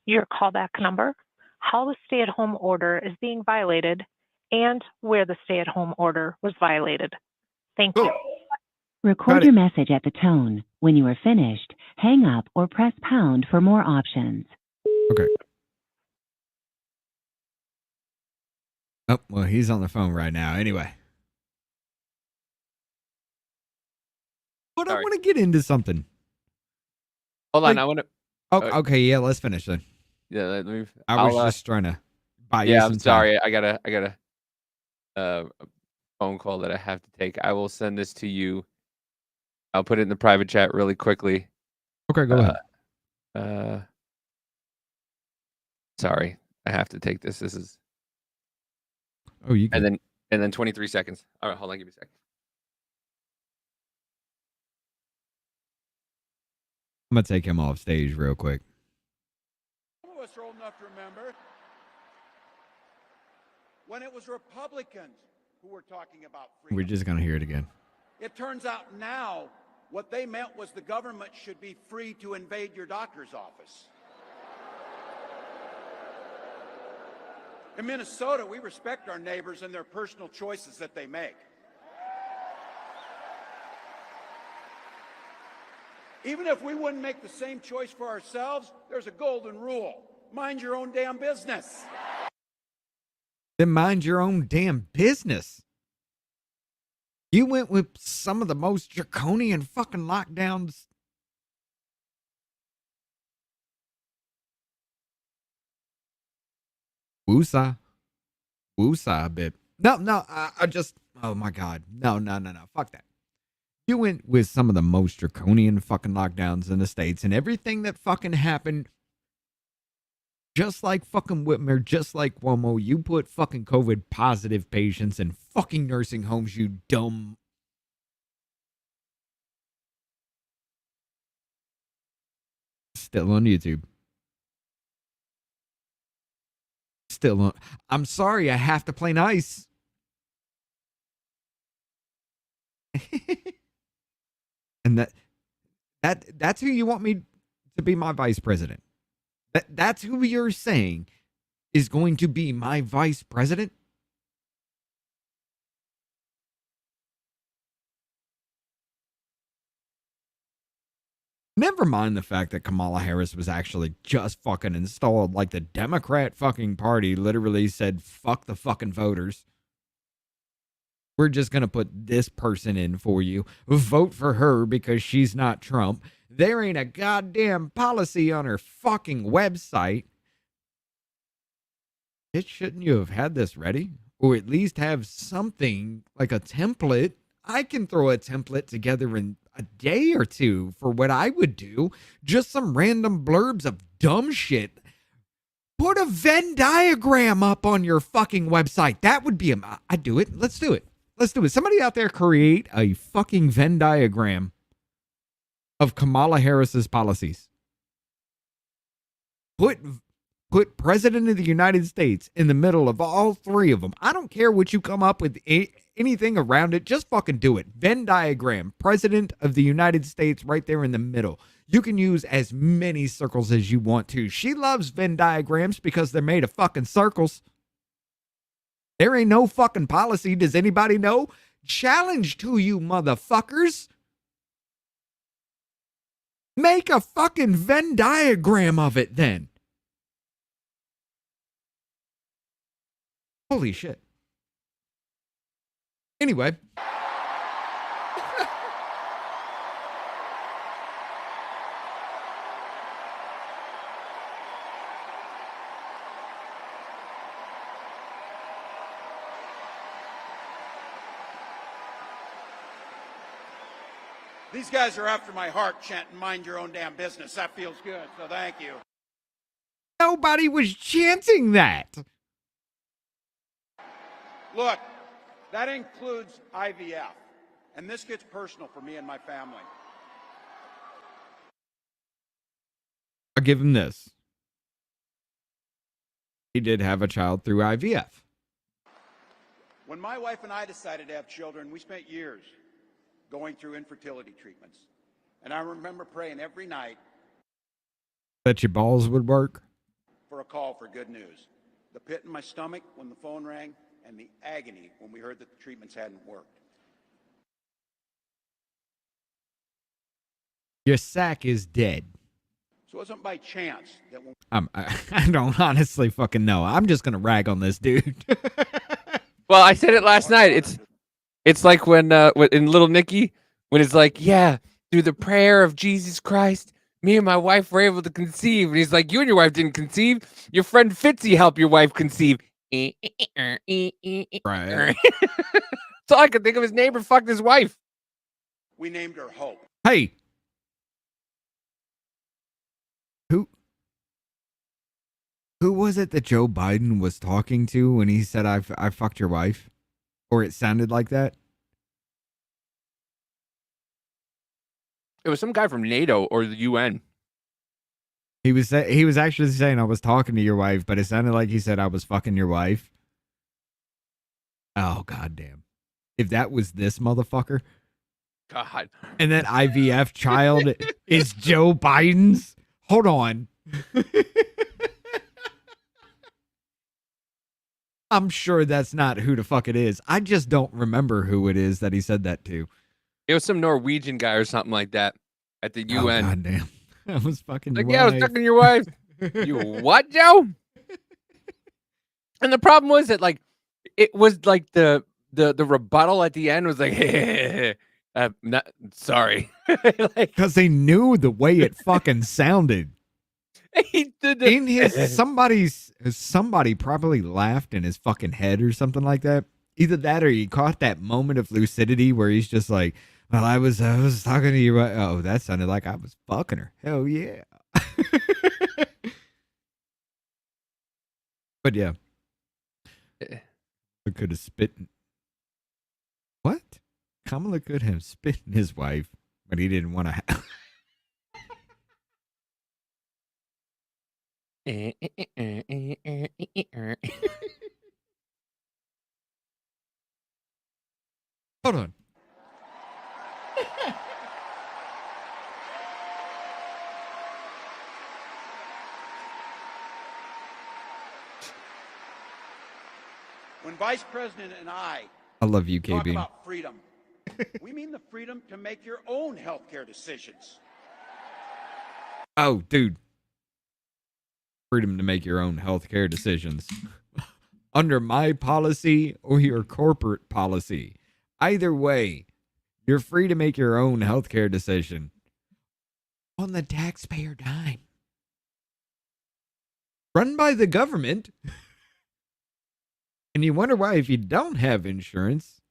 your callback number, how the stay-at-home order is being violated, and where the stay-at-home order was violated. Thank you. Record your message at the tone. When you are finished, hang up or press pound for more options. Okay. Oh, well, he's on the phone right now. Anyway. But I want to get into something. Hold on. I want to. Oh, okay. Yeah, let's finish then. Yeah, let me. I was just trying to buy you Yeah, some I'm time. sorry. I got a phone call that I have to take. I will send this to you. I'll put it in the private chat really quickly. Okay, go ahead. Sorry, I have to take this. This is. Oh, you can. And then 23 seconds. All right, hold on. Give me a second. I'm going to take him off stage real quick. Some of us are old enough to remember when it was Republicans who were talking about freedom. We're just going to hear it again. It turns out now what they meant was the government should be free to invade your doctor's office. In Minnesota, we respect our neighbors and their personal choices that they make. Even if we wouldn't make the same choice for ourselves, there's a golden rule. Mind your own damn business. Then mind your own damn business. You went with some of the most draconian fucking lockdowns. Woosah. Woosah, bit. No, I just, oh my God. No. Fuck that. You went with some of the most draconian fucking lockdowns in the States, and everything that fucking happened, just like fucking Whitmer, just like Cuomo, you put fucking COVID positive patients in fucking nursing homes, you dumb. Still on YouTube. Still on. I'm sorry, I have to play nice. And that's who you want me to be my vice president. That's who you're saying is going to be my vice president? Never mind the fact that Kamala Harris was actually just fucking installed. Like the Democrat fucking party literally said, fuck the fucking voters. We're just going to put this person in for you. Vote for her because she's not Trump. There ain't a goddamn policy on her fucking website. Shouldn't you have had this ready? Or at least have something like a template? I can throw a template together in a day or two for what I would do. Just some random blurbs of dumb shit. Put a Venn diagram up on your fucking website. That would be, I'd do it. Let's do it. Let's do it. Somebody out there create a fucking Venn diagram of Kamala Harris's policies. Put President of the United States in the middle of all three of them. I don't care what you come up with, anything around it. Just fucking do it. Venn diagram. President of the United States right there in the middle. You can use as many circles as you want to. She loves Venn diagrams because they're made of fucking circles. There ain't no fucking policy. Does anybody know? Challenge to you motherfuckers. Make a fucking Venn diagram of it then. Holy shit. Anyway. These guys are after my heart chanting, mind your own damn business. That feels good, so thank you. Nobody was chanting that. Look, that includes IVF, and this gets personal for me and my family. I'll give him this. He did have a child through IVF. When my wife and I decided to have children, we spent years going through infertility treatments. And I remember praying every night Bet your balls would work. for a call for good news. The pit in my stomach when the phone rang, and the agony when we heard that the treatments hadn't worked. Your sack is dead. So it wasn't by chance that when I don't honestly fucking know. I'm just gonna rag on this dude. Well, I said it last night. It's like when in Little Nicky, when it's like, yeah, through the prayer of Jesus Christ, me and my wife were able to conceive. And he's like, you and your wife didn't conceive. Your friend Fitzy helped your wife conceive. Right. So I could think of his neighbor fucked his wife. we named her Hope. Hey. Who was it that Joe Biden was talking to when he said, I fucked your wife? Or it sounded like that? It was some guy from NATO or the UN. He was actually saying I was talking to your wife, but it sounded like he said I was fucking your wife. Oh, goddamn. If that was this motherfucker. God. And that IVF child is Joe Biden's. Hold on. I'm sure that's not who the fuck it is. I just don't remember who it is that he said that to. It was some Norwegian guy or something like that at the UN. Oh, goddamn. I was fucking like, your yeah, I was wife. fucking your wife. You what, Joe? And the problem was that, like, it was like the rebuttal at the end was like, not sorry. Like, because they knew the way it fucking sounded. He did in his somebody probably laughed in his fucking head or something like that. Either that or he caught that moment of lucidity where he's just like, well, I was talking to you. Oh, that sounded like I was fucking her. Hell yeah. But yeah. I could have spit. What? Kamala could have spit in his wife, but he didn't want to have. Hold on. When Vice President and I love you, talk KB. about freedom, we mean the freedom to make your own healthcare decisions. Oh, dude. Freedom to make your own healthcare decisions. Under my policy or your corporate policy. Either way, you're free to make your own healthcare decision. On the taxpayer dime. Run by the government. And you wonder why, if you don't have insurance,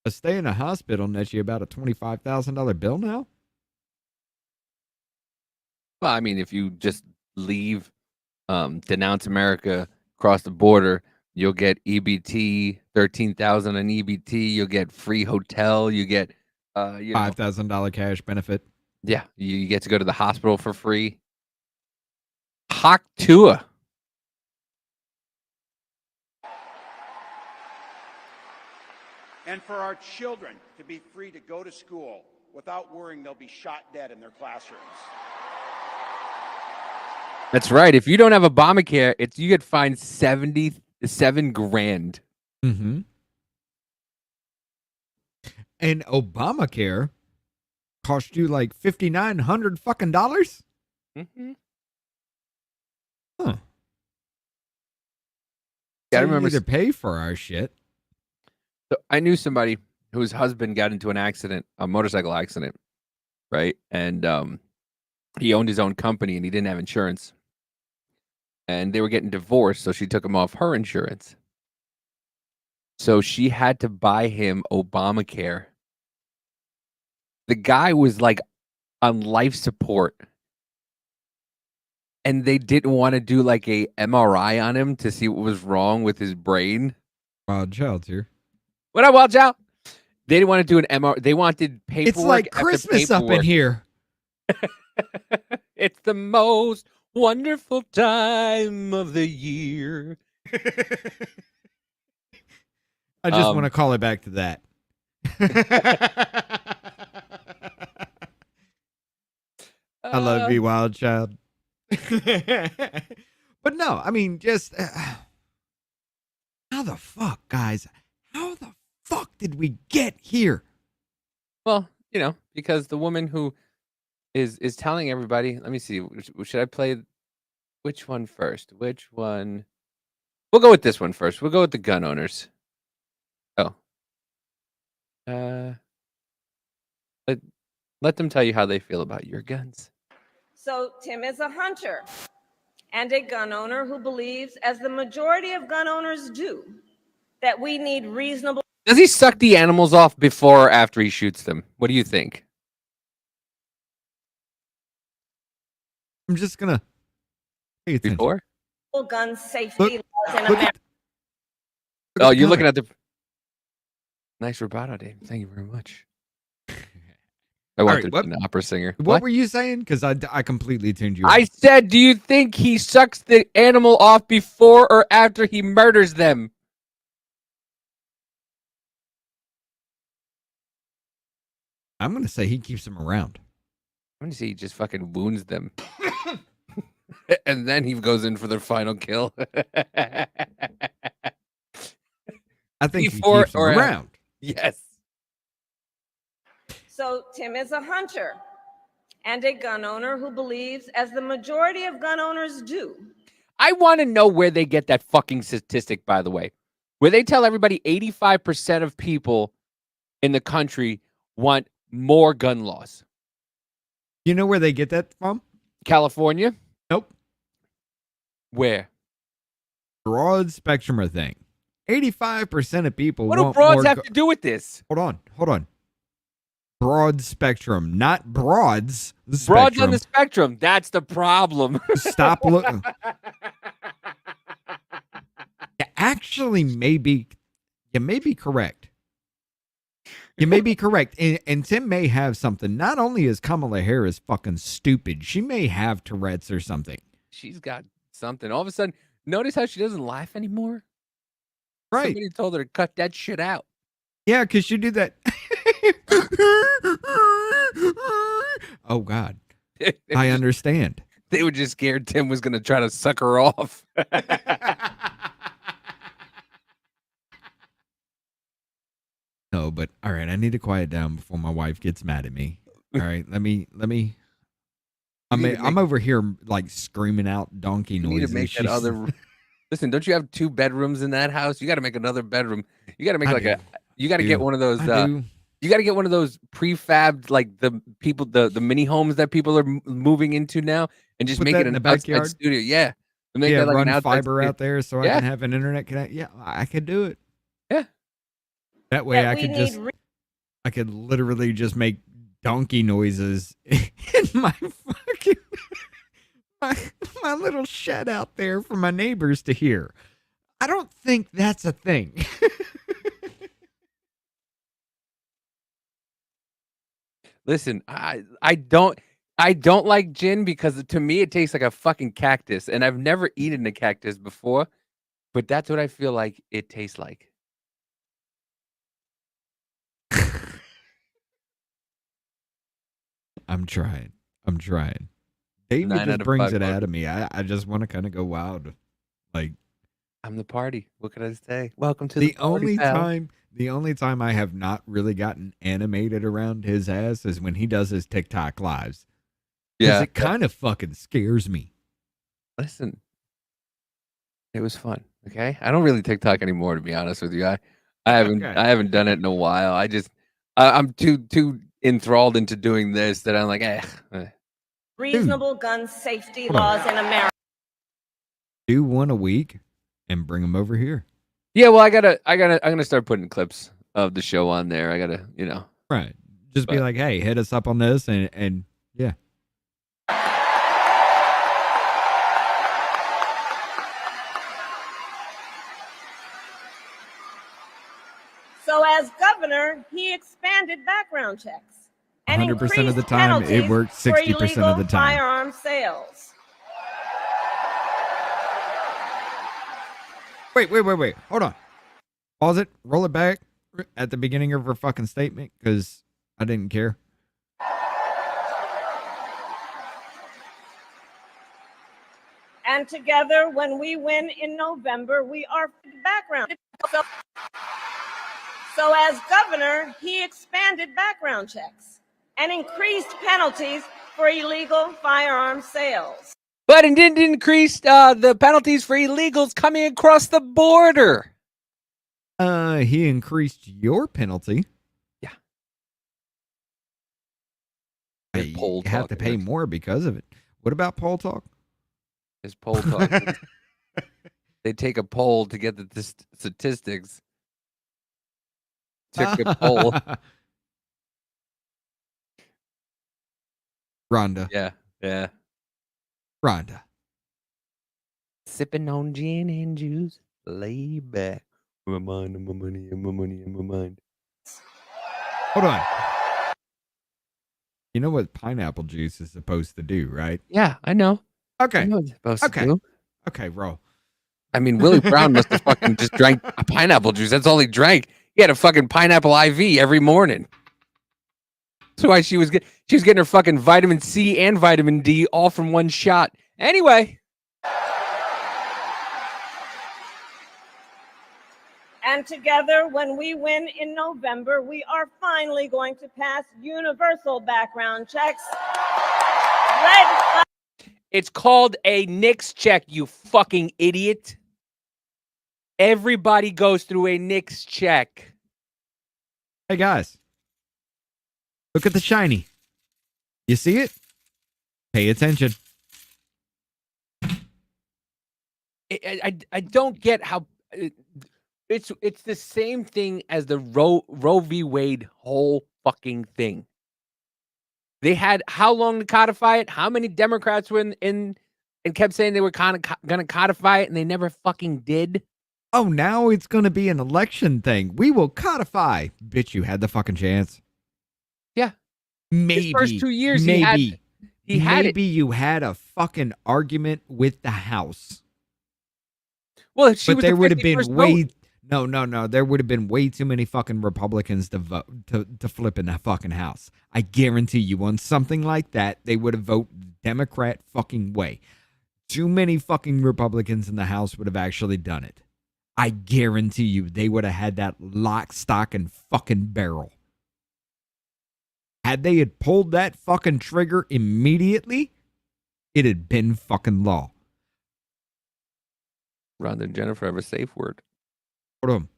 A stay in a hospital nets you about a $25,000 bill now. Well, I mean, if you just leave, denounce America, cross the border, you'll get EBT, 13,000 on EBT. You'll get free hotel. You get, $5,000 cash benefit. Yeah, you get to go to the hospital for free. Hawk Tua. And for our children to be free to go to school without worrying they'll be shot dead in their classrooms. That's right. If you don't have Obamacare, you get fined $77 grand. Mm-hmm. And Obamacare cost you like $5,900 fucking dollars. Mm-hmm. Huh. Yeah, I So you remember. need to pay for our shit. So I knew somebody whose husband got into an accident, a motorcycle accident, right? And he owned his own company and he didn't have insurance. And they were getting divorced, so she took him off her insurance. So she had to buy him Obamacare. The guy was like on life support. And they didn't want to do like a MRI on him to see what was wrong with his brain. Wild Child's here. What up, Wild Child? They didn't want to do an MRI. They wanted paperwork. It's like after Christmas up in paperwork. here. It's the most wonderful time of the year. I just want to call it back to that. I love you, Wild Child. But no, I mean, just how the fuck, guys? How the fuck did we get here? Well, because the woman who is telling everybody. Let me see. Should I play which one first? Which one? We'll go with this one first. We'll go with the gun owners. Oh. Let them tell you how they feel about your guns. So Tim is a hunter and a gun owner who believes, as the majority of gun owners do, that we need reasonable. Does he suck the animals off before or after he shoots them? What do you think? I'm just gonna pay attention. Before? Gun safety laws in America. Oh, you're looking at the nice rubato, Dave. Thank you very much. I wanted to be an opera singer. What were you saying? Because I completely tuned you. I said, do you think he sucks the animal off before or after he murders them? I'm gonna say he keeps them around. I'm gonna say he just fucking wounds them. And then he goes in for their final kill. I think he keeps them around. Yes. So Tim is a hunter and a gun owner who believes, as the majority of gun owners do. I want to know where they get that fucking statistic, by the way, where they tell everybody 85% of people in the country want more gun laws. You know where they get that from? California? Nope. Where? Broad spectrum of thing. 85% of people What do want broads more have to do with this? Hold on. Broad spectrum, not broads. Broads on the spectrum. That's the problem. Stop looking. Actually, you may be correct. You may be correct. And Tim may have something. Not only is Kamala Harris fucking stupid, she may have Tourette's or something. She's got something. All of a sudden, notice how she doesn't laugh anymore? Right. Somebody told her to cut that shit out. Yeah, because you do that. Oh, God. I understand. They were just scared Tim was going to try to suck her off. No, but all right, I need to quiet down before my wife gets mad at me. All right, let me. I'm over here like screaming out donkey You noises. need to make that other. Listen, don't you have 2 bedrooms in that house? You got to make another bedroom. You got to make You got to get one of those. You got to get one of those prefabbed, like the mini homes that people are moving into now, and just Put make that it in an the outside backyard? studio. Yeah, and make that like run an outside fiber studio. out there so I can have an internet connect. Yeah, I could do it. Yeah. That way that I we could need just, I could literally just make donkey noises in my fucking, my little shed out there for my neighbors to hear. I don't think that's a thing. Listen, I don't like gin because to me it tastes like a fucking cactus, and I've never eaten a cactus before, but that's what I feel like it tastes like. I'm trying. David 9 just out of brings 5 it out votes. of me. I just want to kind of go wild. Like, I'm the party. What can I say? Welcome to the the party, only pal. time I have not really gotten animated around his ass is when he does his TikTok lives. Because Yeah. it kind of fucking scares me. Listen, it was fun. Okay, I don't really TikTok anymore, to be honest with you. I Okay. haven't done it in a while. I'm too enthralled into doing this that I'm like, reasonable gun safety Hold on. laws in America. Do one a week and bring them over here. Yeah, well, I'm gonna start putting clips of the show on there. I gotta, Right. Just be But- like, hey, hit us up on this and yeah. So as governor, he expanded background checks and 100% of the increased time, it penalties worked for 60% of illegal the time. firearm sales. Wait. Hold on. Pause it. Roll it back at the beginning of her fucking statement because I didn't care. And together, when we win in November, we are background. So as governor, he expanded background checks and increased penalties for illegal firearm sales. But it didn't increase the penalties for illegals coming across the border. He increased your penalty. Yeah. You have to pay more because of it. What about poll talk? There's poll talk. They take a poll to get the statistics. Took a poll. Rhonda. Yeah. Rhonda. Sipping on gin and juice, lay back. My mind, my money, and my money, and my mind. Hold on. You know what pineapple juice is supposed to do, right? Yeah, I know. Okay. I know what it's supposed to Okay. do. Okay, roll. I mean, Willie Brown must have fucking just drank a pineapple juice. That's all he drank. He had a fucking pineapple IV every morning. That's why she was getting her fucking vitamin C and vitamin D all from one shot. Anyway. And together, when we win in November, we are finally going to pass universal background checks. It's called a NICS check, you fucking idiot. Everybody goes through a NICS check. Hey, guys. Look at the shiny. You see it? Pay attention. I don't get how it's the same thing as the Roe v. Wade whole fucking thing. They had how long to codify it? How many Democrats were in and kept saying they were kind of going to codify it and they never fucking did? Oh, now it's going to be an election thing. We will codify. Bitch, you had the fucking chance. Yeah. Maybe. His first 2 years, maybe. He had maybe it. you had a fucking argument with the House. Well, she but was there the would have been 51st way vote. no. There would have been way too many fucking Republicans to vote to flip in that fucking House. I guarantee you, on something like that, they would have voted Democrat fucking way. Too many fucking Republicans in the House would have actually done it. I guarantee you, they would have had that lock, stock, and fucking barrel. Had they had pulled that fucking trigger immediately, it had been fucking law. Rhonda and Jennifer have a safe word. Hold on.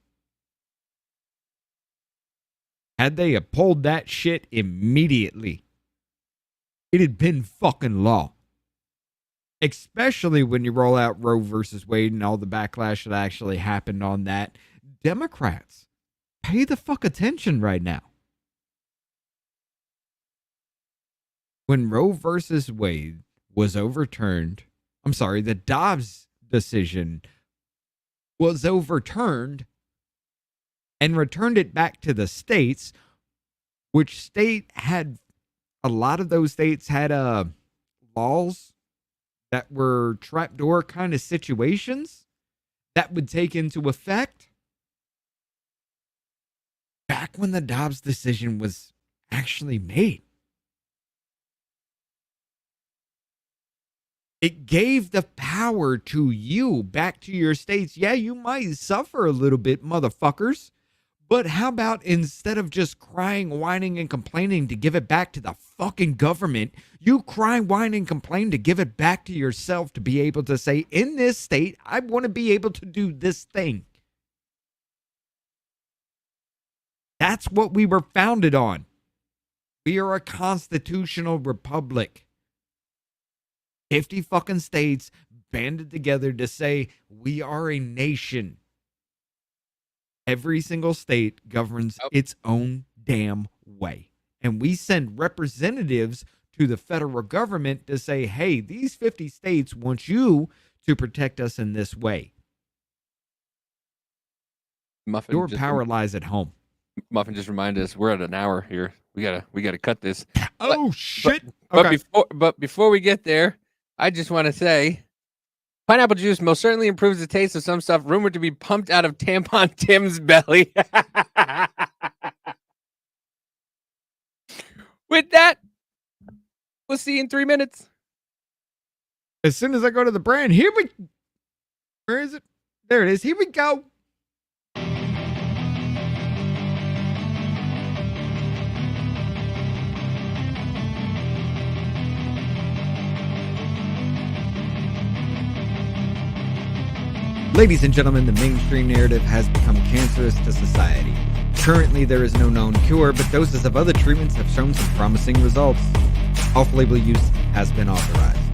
Had they have pulled that shit immediately, it had been fucking law. Especially when you roll out Roe versus Wade and all the backlash that actually happened on that. Democrats Pay the fuck attention right now. When Roe versus Wade was overturned, the Dobbs decision was overturned and returned it back to the states, which state had, a lot of those states had laws that were trapdoor kind of situations that would take into effect back when the Dobbs decision was actually made. It gave the power to you, back to your states. Yeah, you might suffer a little bit, motherfuckers. But how about instead of just crying, whining, and complaining to give it back to the fucking government, you cry, whine, and complain to give it back to yourself to be able to say, in this state, I want to be able to do this thing. That's what we were founded on. We are a constitutional republic. 50 fucking states banded together to say we are a nation. Every single state governs its own damn way. And we send representatives to the federal government to say, hey, these 50 states want you to protect us in this way. Muffin, your power lies at home. Muffin just reminded us we're at an hour here. We gotta cut this. Oh shit! But before we get there, I just want to say, pineapple juice most certainly improves the taste of some stuff rumored to be pumped out of Tampon Tim's belly. With that, we'll see you in 3 minutes. As soon as I go to the brand, where is it? There it is. Here we go. Ladies and gentlemen, the mainstream narrative has become cancerous to society. Currently, there is no known cure, but doses of other treatments have shown some promising results. Off-label use has been authorized.